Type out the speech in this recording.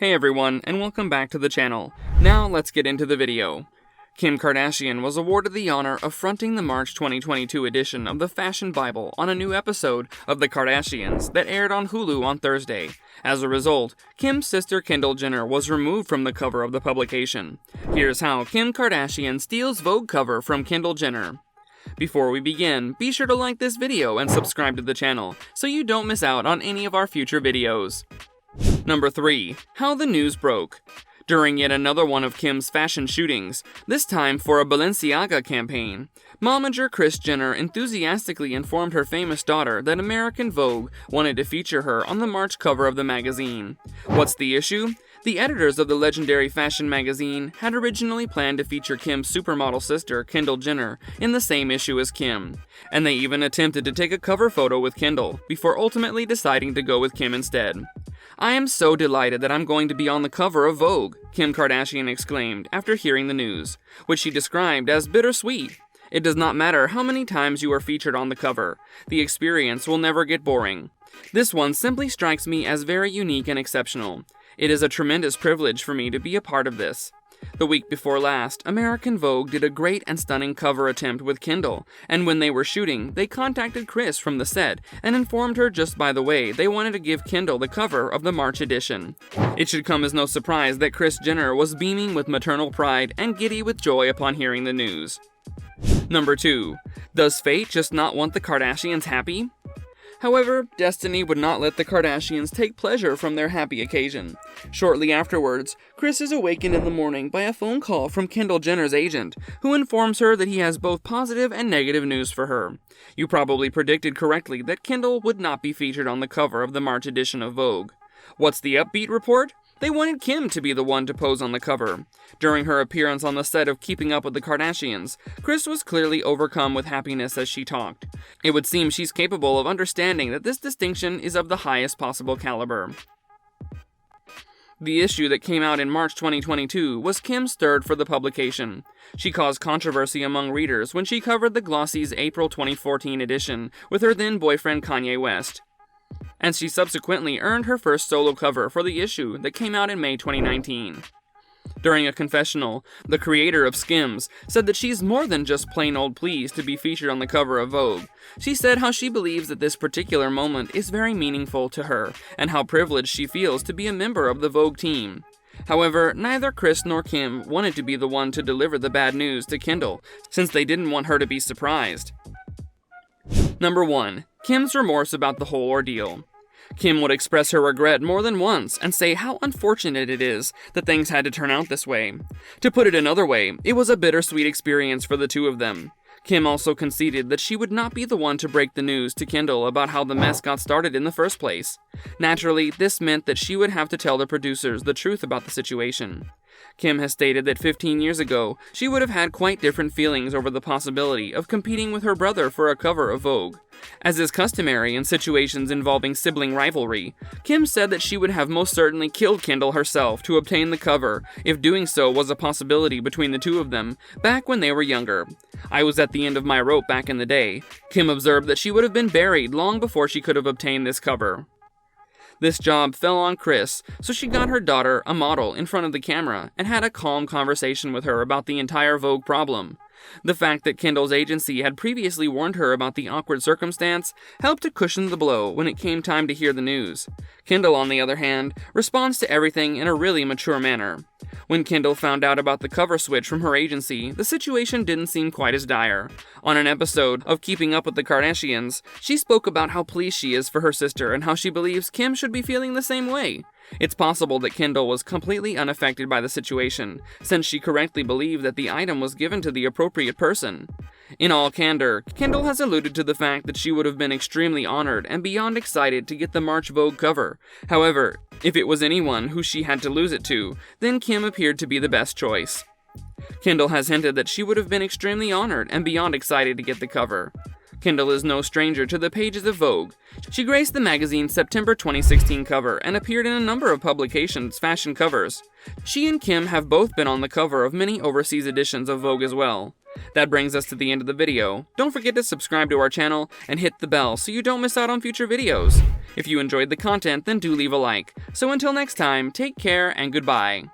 Hey everyone, and welcome back to the channel. Now let's get into the video. Kim Kardashian was awarded the honor of fronting the March 2022 edition of the Fashion Bible on a new episode of The Kardashians that aired on Hulu on Thursday. As a result, Kim's sister Kendall Jenner was removed from the cover of the publication. Here's how Kim Kardashian steals Vogue cover from Kendall Jenner. Before we begin, be sure to like this video and subscribe to the channel so you don't miss out on any of our future videos. Number 3. How the news broke. During yet another one of Kim's fashion shootings, this time for a Balenciaga campaign, momager Kris Jenner enthusiastically informed her famous daughter that American Vogue wanted to feature her on the March cover of the magazine. What's the issue? The editors of the legendary fashion magazine had originally planned to feature Kim's supermodel sister, Kendall Jenner, in the same issue as Kim, and they even attempted to take a cover photo with Kendall, before ultimately deciding to go with Kim instead. "I am so delighted that I'm going to be on the cover of Vogue," Kim Kardashian exclaimed after hearing the news, which she described as bittersweet. "It does not matter how many times you are featured on the cover, the experience will never get boring. This one simply strikes me as very unique and exceptional. It is a tremendous privilege for me to be a part of this." The week before last, American Vogue did a great and stunning cover attempt with Kendall, and when they were shooting, they contacted Kris from the set and informed her just by the way they wanted to give Kendall the cover of the March edition. It should come as no surprise that Kris Jenner was beaming with maternal pride and giddy with joy upon hearing the news. Number 2. Does fate just not want the Kardashians happy? However, destiny would not let the Kardashians take pleasure from their happy occasion. Shortly afterwards, Kris is awakened in the morning by a phone call from Kendall Jenner's agent, who informs her that he has both positive and negative news for her. You probably predicted correctly that Kendall would not be featured on the cover of the March edition of Vogue. What's the upbeat report? They wanted Kim to be the one to pose on the cover. During her appearance on the set of Keeping Up with the Kardashians, Kris was clearly overcome with happiness as she talked. It would seem she's capable of understanding that this distinction is of the highest possible caliber. The issue that came out in March 2022 was Kim's third for the publication. She caused controversy among readers when she covered the Glossy's April 2014 edition with her then-boyfriend Kanye West, and she subsequently earned her first solo cover for the issue that came out in May 2019. During a confessional, the creator of Skims said that she's more than just plain old pleased to be featured on the cover of Vogue. She said how she believes that this particular moment is very meaningful to her, and how privileged she feels to be a member of the Vogue team. However, neither Kris nor Kim wanted to be the one to deliver the bad news to Kendall, since they didn't want her to be surprised. Number 1. Kim's remorse about the whole ordeal. Kim would express her regret more than once and say how unfortunate it is that things had to turn out this way. To put it another way, it was a bittersweet experience for the two of them. Kim also conceded that she would not be the one to break the news to Kendall about how the mess got started in the first place. Naturally, this meant that she would have to tell the producers the truth about the situation. Kim has stated that 15 years ago, she would have had quite different feelings over the possibility of competing with her brother for a cover of Vogue. As is customary in situations involving sibling rivalry, Kim said that she would have most certainly killed Kendall herself to obtain the cover if doing so was a possibility between the two of them back when they were younger. "I was at the end of my rope back in the day." Kim observed that she would have been buried long before she could have obtained this cover. This job fell on Kris, so she got her daughter, a model, in front of the camera and had a calm conversation with her about the entire Vogue problem. The fact that Kendall's agency had previously warned her about the awkward circumstance helped to cushion the blow when it came time to hear the news. Kendall, on the other hand, responds to everything in a really mature manner. When Kendall found out about the cover switch from her agency, the situation didn't seem quite as dire. On an episode of Keeping Up with the Kardashians, she spoke about how pleased she is for her sister and how she believes Kim should be feeling the same way. It's possible that Kendall was completely unaffected by the situation, since she correctly believed that the item was given to the appropriate person. In all candor, Kendall has alluded to the fact that she would have been extremely honored and beyond excited to get the March Vogue cover. However, if it was anyone who she had to lose it to, then Kim appeared to be the best choice. Kendall has hinted that she would have been extremely honored and beyond excited to get the cover. Kendall is no stranger to the pages of Vogue. She graced the magazine's September 2016 cover and appeared in a number of publications' fashion covers. She and Kim have both been on the cover of many overseas editions of Vogue as well. That brings us to the end of the video. Don't forget to subscribe to our channel and hit the bell so you don't miss out on future videos. If you enjoyed the content, then do leave a like. So until next time, take care and goodbye.